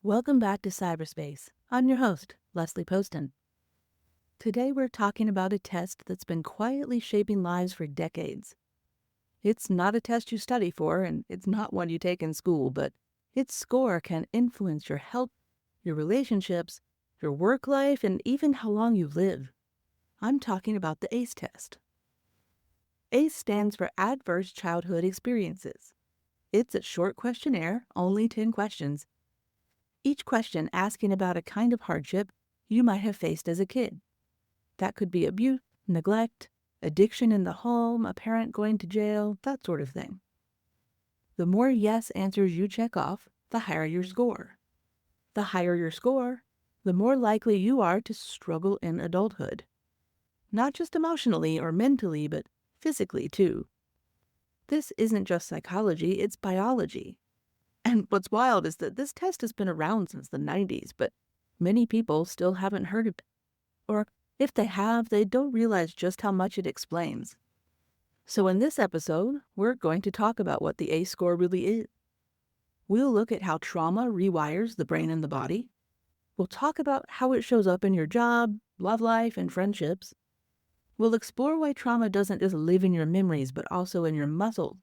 Welcome back to Cyberspace. I'm your host, Leslie Poston. Today we're talking about a test that's been quietly shaping lives for decades. It's not a test you study for, and it's not one you take in school, but its score can influence your health, your relationships, your work life, and even how long you live. I'm talking about the ACE test. ACE stands for Adverse Childhood Experiences. It's a short questionnaire, only 10 questions, each question asking about a kind of hardship you might have faced as a kid. That could be abuse, neglect, addiction in the home, a parent going to jail, that sort of thing. The more yes answers you check off, the higher your score. The higher your score, the more likely you are to struggle in adulthood. Not just emotionally or mentally, but physically too. This isn't just psychology, it's biology. And what's wild is that this test has been around since the 90s, but many people still haven't heard of it. Or if they have, they don't realize just how much it explains. So in this episode, we're going to talk about what the ACE score really is. We'll look at how trauma rewires the brain and the body. We'll talk about how it shows up in your job, love life, and friendships. We'll explore why trauma doesn't just live in your memories, but also in your muscles,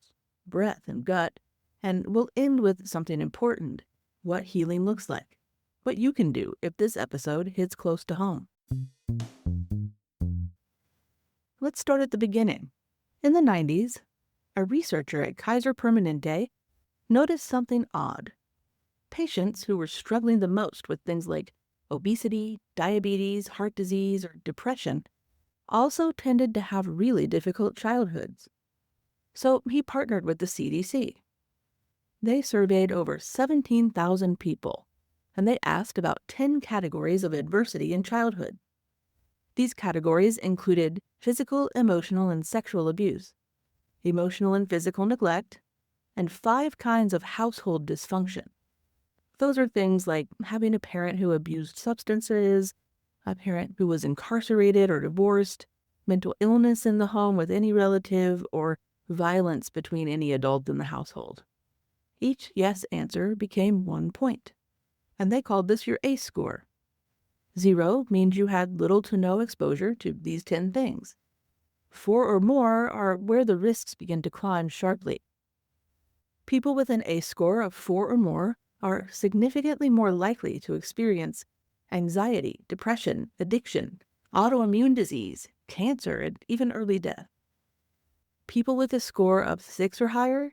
breath, and gut. And we'll end with something important, what healing looks like, what you can do if this episode hits close to home. Let's start at the beginning. In the 90s, a researcher at Kaiser Permanente noticed something odd. Patients who were struggling the most with things like obesity, diabetes, heart disease, or depression also tended to have really difficult childhoods. So he partnered with the CDC. They surveyed over 17,000 people, and they asked about 10 categories of adversity in childhood. These categories included physical, emotional, and sexual abuse, emotional and physical neglect, and 5 kinds of household dysfunction. Those are things like having a parent who abused substances, a parent who was incarcerated or divorced, mental illness in the home with any relative, or violence between any adult in the household. Each yes answer became 1 point, and they called this your ACE score. 0 means you had little to no exposure to these 10 things. 4 or more are where the risks begin to climb sharply. People with an ACE score of 4 or more are significantly more likely to experience anxiety, depression, addiction, autoimmune disease, cancer, and even early death. People with a score of 6 or higher,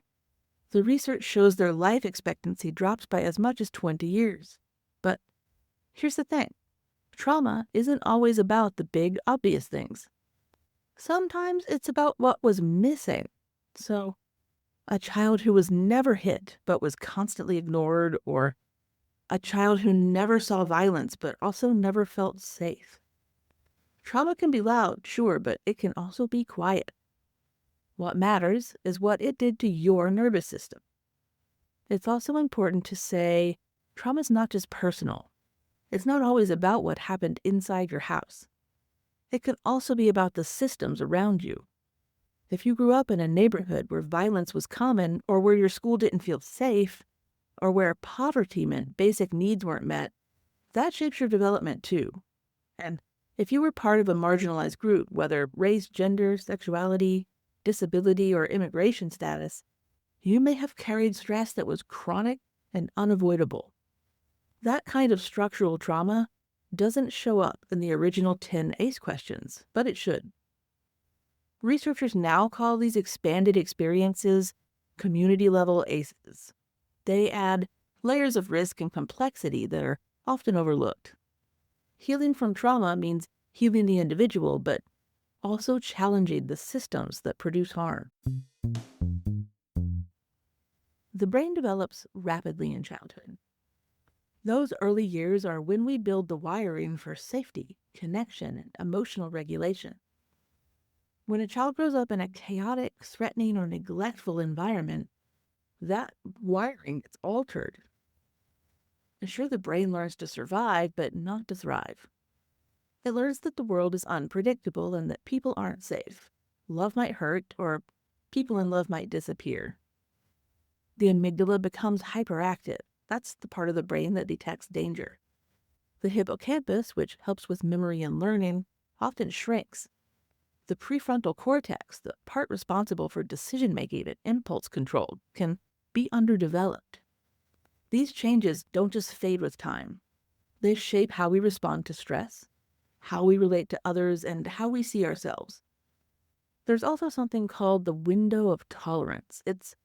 the research shows their life expectancy drops by as much as 20 years. But here's the thing. Trauma isn't always about the big, obvious things. Sometimes it's about what was missing. So, a child who was never hit but was constantly ignored, or a child who never saw violence but also never felt safe. Trauma can be loud, sure, but it can also be quiet. What matters is what it did to your nervous system. It's also important to say trauma is not just personal. It's not always about what happened inside your house. It can also be about the systems around you. If you grew up in a neighborhood where violence was common, or where your school didn't feel safe, or where poverty meant basic needs weren't met, that shapes your development too. And if you were part of a marginalized group, whether race, gender, sexuality, disability, or immigration status, you may have carried stress that was chronic and unavoidable. That kind of structural trauma doesn't show up in the original 10 ACE questions, but it should. Researchers now call these expanded experiences community-level ACEs. They add layers of risk and complexity that are often overlooked. Healing from trauma means healing the individual, but also challenging the systems that produce harm. The brain develops rapidly in childhood. Those early years are when we build the wiring for safety, connection, and emotional regulation. When a child grows up in a chaotic, threatening, or neglectful environment, that wiring gets altered. Sure, the brain learns to survive, but not to thrive. It learns that the world is unpredictable and that people aren't safe. Love might hurt, or people in love might disappear. The amygdala becomes hyperactive, That's the part of the brain that detects danger. The hippocampus, which helps with memory and learning, often shrinks. The prefrontal cortex, the part responsible for decision-making and impulse control, can be underdeveloped. These changes don't just fade with time. They shape how we respond to stress, how we relate to others, and how we see ourselves. There's also something called the window of tolerance. It's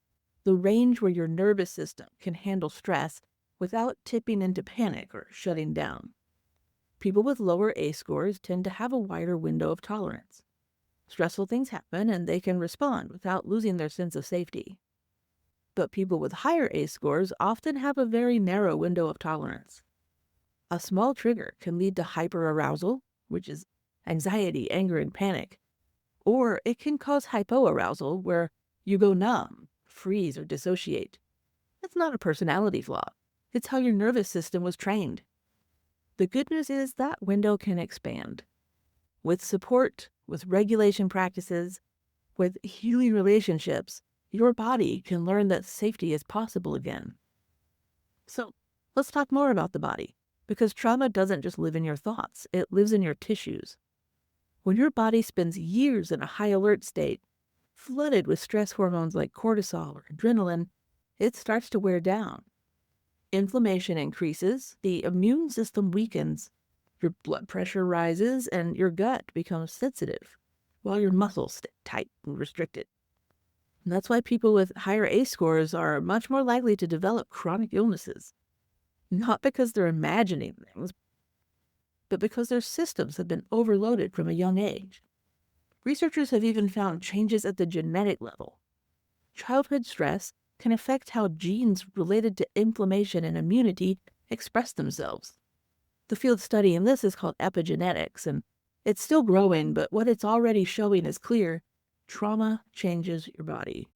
the range where your nervous system can handle stress without tipping into panic or shutting down. People with lower A scores tend to have a wider window of tolerance. Stressful things happen and they can respond without losing their sense of safety. But people with higher A scores often have a very narrow window of tolerance. A small trigger can lead to hyperarousal, which is anxiety, anger, and panic. Or it can cause hypoarousal, where you go numb, freeze, or dissociate. It's not a personality flaw. It's how your nervous system was trained. The good news is that window can expand. With support, with regulation practices, with healing relationships, your body can learn that safety is possible again. So let's talk more about the body, because trauma doesn't just live in your thoughts, it lives in your tissues. When your body spends years in a high alert state, flooded with stress hormones like cortisol or adrenaline, it starts to wear down. Inflammation increases, the immune system weakens, your blood pressure rises, and your gut becomes sensitive, while your muscles stay tight and restricted. And that's why people with higher A scores are much more likely to develop chronic illnesses. Not because they're imagining things, but because their systems have been overloaded from a young age. Researchers have even found changes at the genetic level. Childhood stress can affect how genes related to inflammation and immunity express themselves. The field studying this is called epigenetics, and it's still growing, but what it's already showing is clear. Trauma changes your body.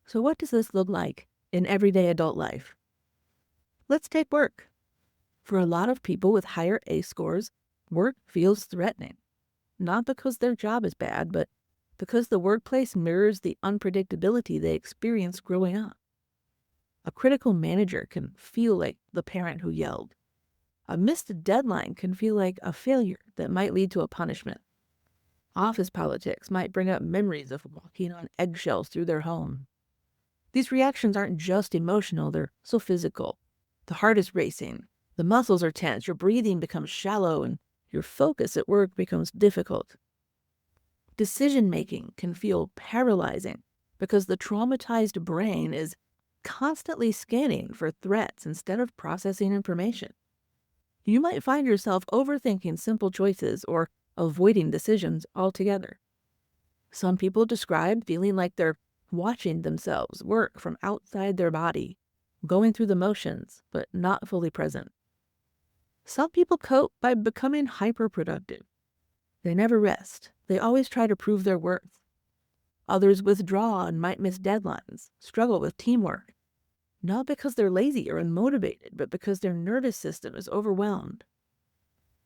So what does this look like in everyday adult life? Let's take work. For a lot of people with higher A scores, work feels threatening. Not because their job is bad, but because the workplace mirrors the unpredictability they experienced growing up. A critical manager can feel like the parent who yelled. A missed deadline can feel like a failure that might lead to a punishment. Office politics might bring up memories of walking on eggshells through their home. These reactions aren't just emotional, they're so physical. The heart is racing, the muscles are tense, your breathing becomes shallow, and your focus at work becomes difficult. Decision-making can feel paralyzing because the traumatized brain is constantly scanning for threats instead of processing information. You might find yourself overthinking simple choices or avoiding decisions altogether. Some people describe feeling like they're watching themselves work from outside their body, going through the motions, but not fully present. Some people cope by becoming hyperproductive. They never rest. They always try to prove their worth. Others withdraw and might miss deadlines, struggle with teamwork, not because they're lazy or unmotivated, but because their nervous system is overwhelmed.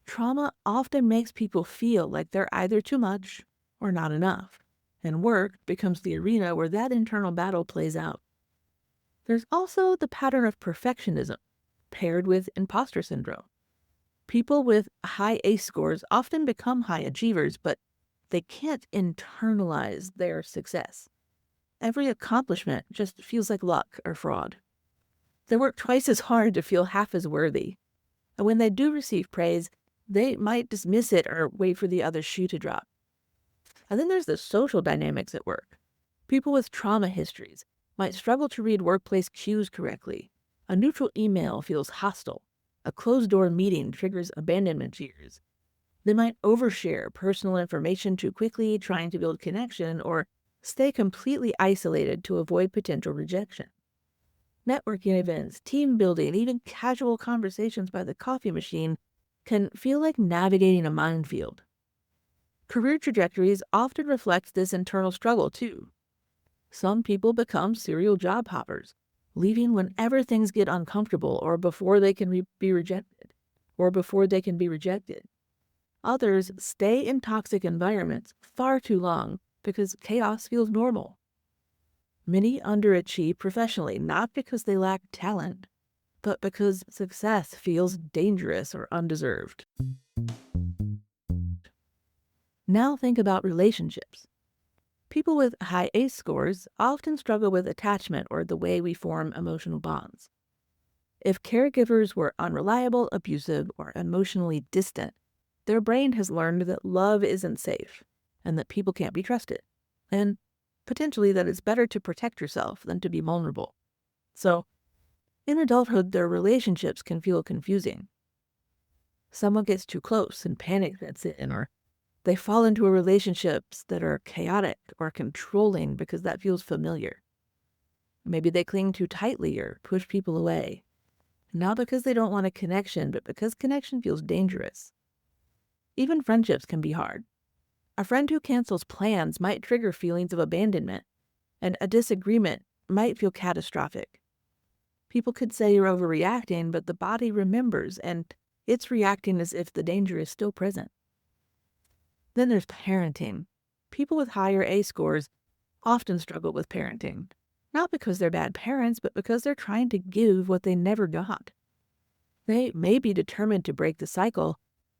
Trauma often makes people feel like they're either too much or not enough, and work becomes the arena where that internal battle plays out. There's also the pattern of perfectionism, paired with imposter syndrome. People with high ACE scores often become high achievers, but they can't internalize their success. Every accomplishment just feels like luck or fraud. They work twice as hard to feel half as worthy. And when they do receive praise, they might dismiss it or wait for the other shoe to drop. And then there's the social dynamics at work. People with trauma histories might struggle to read workplace cues correctly. A neutral email feels hostile. A closed-door meeting triggers abandonment fears. They might overshare personal information too quickly, trying to build connection, or stay completely isolated to avoid potential rejection. Networking events, team building, even casual conversations by the coffee machine can feel like navigating a minefield. Career trajectories often reflect this internal struggle too. Some people become serial job hoppers, leaving whenever things get uncomfortable or before they can be rejected. Others stay in toxic environments far too long because chaos feels normal. Many underachieve professionally, not because they lack talent, but because success feels dangerous or undeserved. Now think about relationships. People with high ACE scores often struggle with attachment or the way we form emotional bonds. If caregivers were unreliable, abusive, or emotionally distant, their brain has learned that love isn't safe and that people can't be trusted, and potentially that it's better to protect yourself than to be vulnerable. So, in adulthood, their relationships can feel confusing. Someone gets too close and panic sets in, or they fall into relationships that are chaotic or controlling because that feels familiar. Maybe they cling too tightly or push people away, not because they don't want a connection, but because connection feels dangerous. Even friendships can be hard. A friend who cancels plans might trigger feelings of abandonment, and a disagreement might feel catastrophic. People could say you're overreacting, but the body remembers, and it's reacting as if the danger is still present. Then there's parenting. People with higher A scores often struggle with parenting, not because they're bad parents, but because they're trying to give what they never got. They may be determined to break the cycle,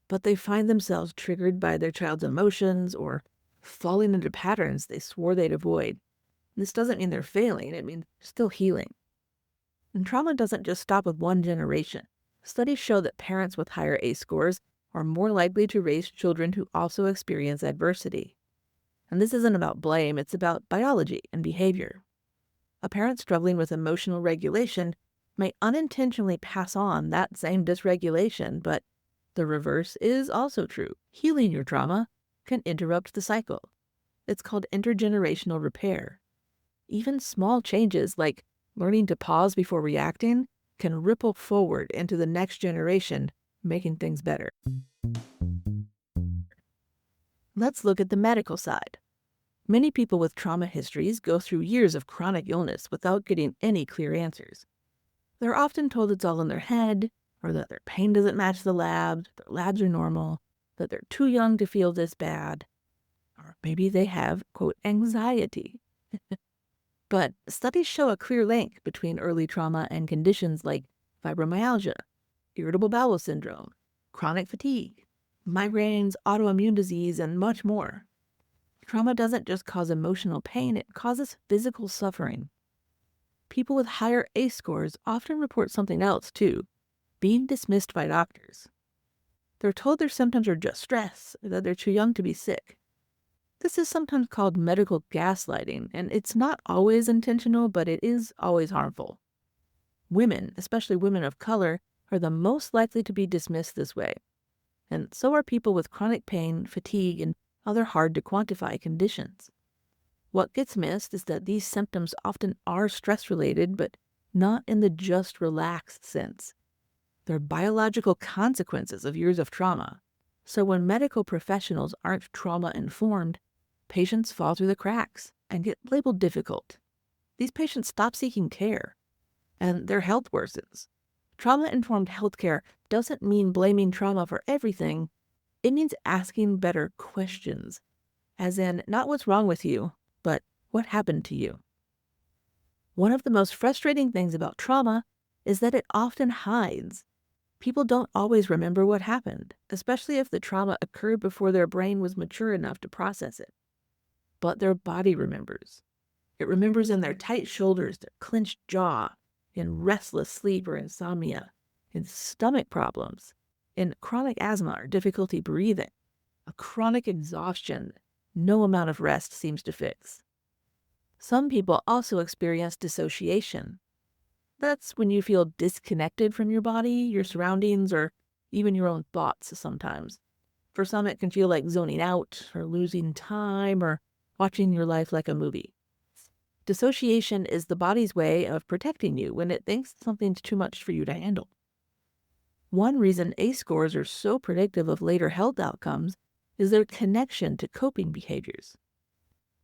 but they find themselves triggered by their child's emotions or falling into patterns they swore they'd avoid. This doesn't mean they're failing, it means they're still healing. And trauma doesn't just stop with one generation. Studies show that parents with higher ACE scores are more likely to raise children who also experience adversity. And this isn't about blame, it's about biology and behavior. A parent struggling with emotional regulation may unintentionally pass on that same dysregulation, but the reverse is also true. Healing your trauma can interrupt the cycle. It's called intergenerational repair. Even small changes like learning to pause before reacting can ripple forward into the next generation, making things better. Let's look at the medical side. Many people with trauma histories go through years of chronic illness without getting any clear answers. They're often told it's all in their head, or that their pain doesn't match the labs, their labs are normal, that they're too young to feel this bad, or maybe they have, quote, anxiety. But studies show a clear link between early trauma and conditions like fibromyalgia, irritable bowel syndrome, chronic fatigue, migraines, autoimmune disease, and much more. Trauma doesn't just cause emotional pain, it causes physical suffering. People with higher ACE scores often report something else too, being dismissed by doctors. They're told their symptoms are just stress, or that they're too young to be sick. This is sometimes called medical gaslighting, and it's not always intentional, but it is always harmful. Women, especially women of color, are the most likely to be dismissed this way. And so are people with chronic pain, fatigue, and other hard-to-quantify conditions. What gets missed is that these symptoms often are stress-related, but not in the just relaxed sense. They're biological consequences of years of trauma. So when medical professionals aren't trauma-informed, patients fall through the cracks and get labeled difficult. These patients stop seeking care, and their health worsens. Trauma-informed healthcare doesn't mean blaming trauma for everything. It means asking better questions, as in not what's wrong with you, but what happened to you. One of the most frustrating things about trauma is that it often hides. People don't always remember what happened, especially if the trauma occurred before their brain was mature enough to process it. But their body remembers. It remembers in their tight shoulders, their clenched jaw, in restless sleep or insomnia, in stomach problems, in chronic asthma or difficulty breathing, a chronic exhaustion no amount of rest seems to fix. Some people also experience dissociation. That's when you feel disconnected from your body, your surroundings, or even your own thoughts sometimes. For some, it can feel like zoning out or losing time or watching your life like a movie. Dissociation is the body's way of protecting you when it thinks something's too much for you to handle. One reason ACE scores are so predictive of later health outcomes is their connection to coping behaviors.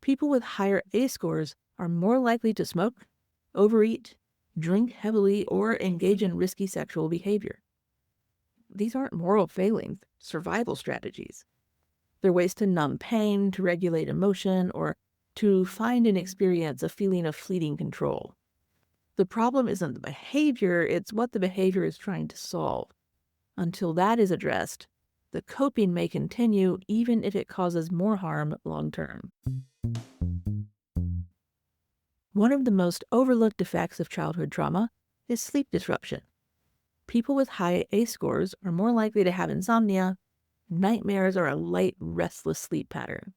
People with higher ACE scores are more likely to smoke, overeat, drink heavily, or engage in risky sexual behavior. These aren't moral failings, survival strategies. They're ways to numb pain, to regulate emotion, or to find and experience a feeling of fleeting control. The problem isn't the behavior, it's what the behavior is trying to solve. Until that is addressed, the coping may continue even if it causes more harm long term. One of the most overlooked effects of childhood trauma is sleep disruption. People with high ACE scores are more likely to have insomnia, nightmares, or a light, restless sleep pattern.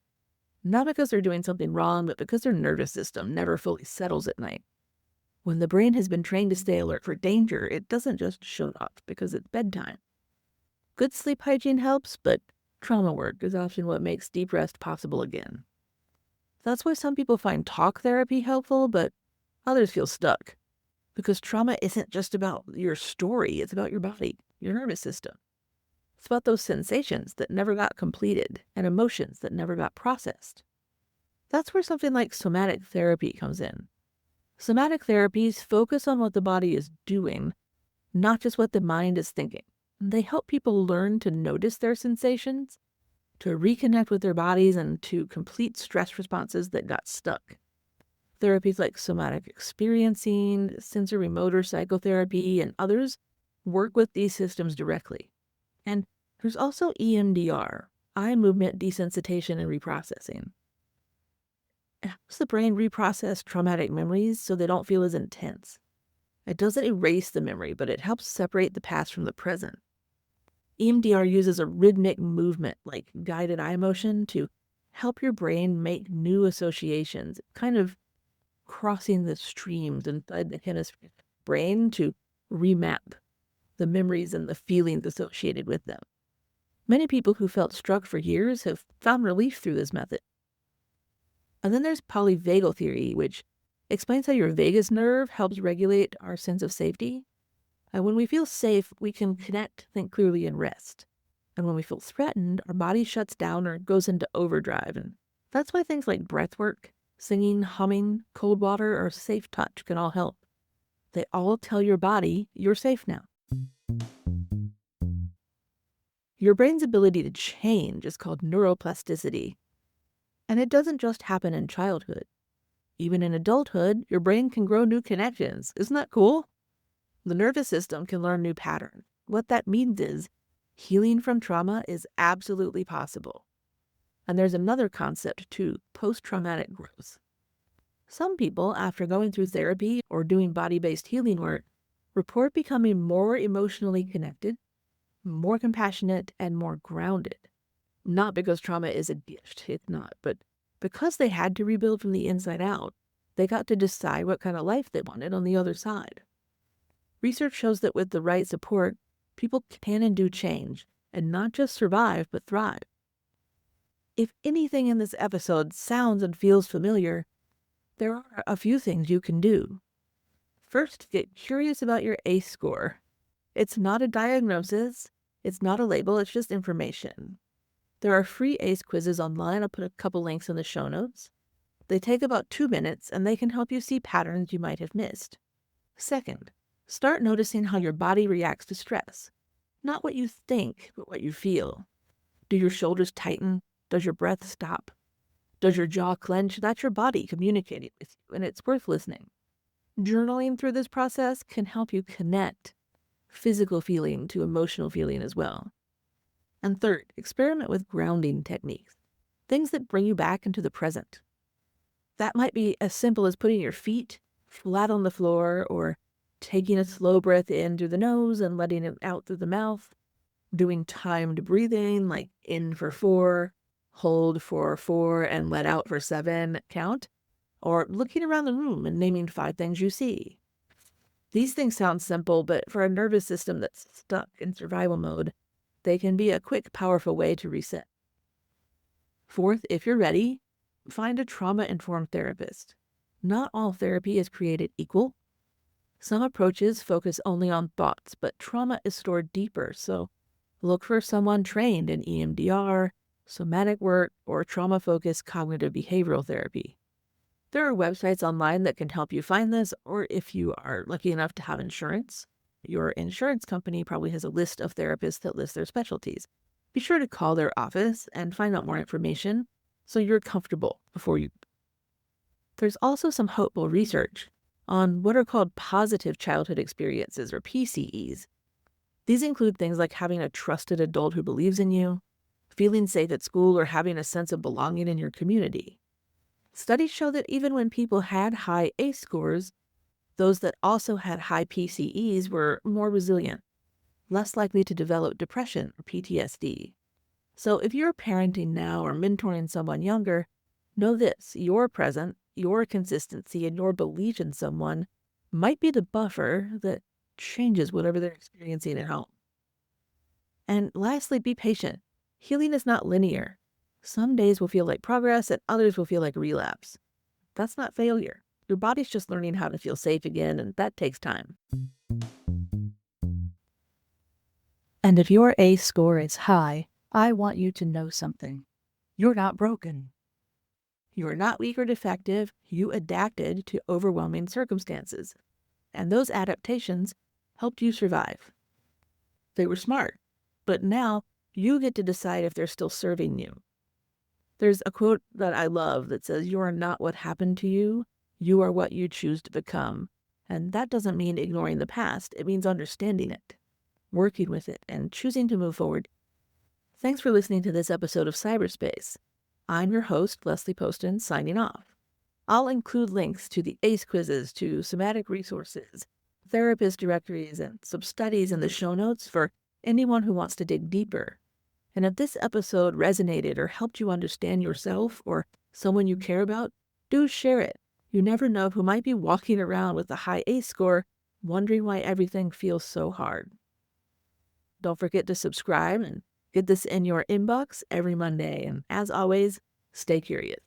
Not because they're doing something wrong, but because their nervous system never fully settles at night. When the brain has been trained to stay alert for danger, it doesn't just show up because it's bedtime. Good sleep hygiene helps, but trauma work is often what makes deep rest possible again. That's why some people find talk therapy helpful, but others feel stuck. Because trauma isn't just about your story, it's about your body, your nervous system. It's about those sensations that never got completed and emotions that never got processed. That's where something like somatic therapy comes in. Somatic therapies focus on what the body is doing, not just what the mind is thinking. They help people learn to notice their sensations, to reconnect with their bodies, and to complete stress responses that got stuck. Therapies like somatic experiencing, sensory motor psychotherapy, and others work with these systems directly. And there's also EMDR, eye movement desensitization and reprocessing. It helps the brain reprocess traumatic memories so they don't feel as intense. It doesn't erase the memory, but it helps separate the past from the present. EMDR uses a rhythmic movement like guided eye motion to help your brain make new associations, kind of crossing the streams inside the hemisphere brain to remap the memories and the feelings associated with them. Many people who felt struck for years have found relief through this method. And then there's polyvagal theory, which explains how your vagus nerve helps regulate our sense of safety. And when we feel safe, we can connect, think clearly, and rest. And when we feel threatened, our body shuts down or goes into overdrive. And that's why things like breath work, singing, humming, cold water, or safe touch can all help. They all tell your body you're safe now. Your brain's ability to change is called neuroplasticity. And it doesn't just happen in childhood. Even in adulthood, your brain can grow new connections. Isn't that cool? The nervous system can learn new patterns. What that means is healing from trauma is absolutely possible. And there's another concept too, post-traumatic growth. Some people, after going through therapy or doing body-based healing work, report becoming more emotionally connected, more compassionate, and more grounded. Not because trauma is a gift, it's not, but because they had to rebuild from the inside out, they got to decide what kind of life they wanted on the other side. Research shows that with the right support, people can and do change, and not just survive, but thrive. If anything in this episode sounds and feels familiar, there are a few things you can do. First, get curious about your ACE score. It's not a diagnosis, it's not a label, it's just information. There are free ACE quizzes online. I'll put a couple links in the show notes. They take about 2 minutes, and they can help you see patterns you might have missed. Second, start noticing how your body reacts to stress. Not what you think, but what you feel. Do your shoulders tighten? Does your breath stop? Does your jaw clench? That's your body communicating with you, and it's worth listening. Journaling through this process can help you connect physical feeling to emotional feeling as well. And third, experiment with grounding techniques, things that bring you back into the present. That might be as simple as putting your feet flat on the floor or taking a slow breath in through the nose and letting it out through the mouth, doing timed breathing like in for 4, hold for 4, and let out for 7 count, or looking around the room and naming 5 things you see. These things sound simple, but for a nervous system that's stuck in survival mode, they can be a quick, powerful way to reset. Fourth, if you're ready, find a trauma-informed therapist. Not all therapy is created equal. Some approaches focus only on thoughts, but trauma is stored deeper, so look for someone trained in EMDR, somatic work, or trauma-focused cognitive behavioral therapy. There are websites online that can help you find this, or if you are lucky enough to have insurance, your insurance company probably has a list of therapists that list their specialties. Be sure to call their office and find out more information so you're comfortable before you There's also some hopeful research on what are called positive childhood experiences, or PCEs. These include things like having a trusted adult who believes in you, feeling safe at school, or having a sense of belonging in your community. Studies show that even when people had high ACE scores, those that also had high PCEs were more resilient, less likely to develop depression or PTSD. So if you're parenting now or mentoring someone younger, know this: your present, your consistency, and your belief in someone might be the buffer that changes whatever they're experiencing at home. And lastly, be patient. Healing is not linear. Some days will feel like progress and others will feel like relapse. That's not failure. Your body's just learning how to feel safe again, and that takes time. And if your ACE score is high, I want you to know something. You're not broken. You're not weak or defective. You adapted to overwhelming circumstances. And those adaptations helped you survive. They were smart. But now you get to decide if they're still serving you. There's a quote that I love that says, "You are not what happened to you. You are what you choose to become." And that doesn't mean ignoring the past. It means understanding it, working with it, and choosing to move forward. Thanks for listening to this episode of CyberSpace. I'm your host, Leslie Poston, signing off. I'll include links to the ACE quizzes, to somatic resources, therapist directories, and some studies in the show notes for anyone who wants to dig deeper. And if this episode resonated or helped you understand yourself or someone you care about, do share it. You never know who might be walking around with a high ACE score, wondering why everything feels so hard. Don't forget to subscribe and get this in your inbox every Monday. And as always, stay curious.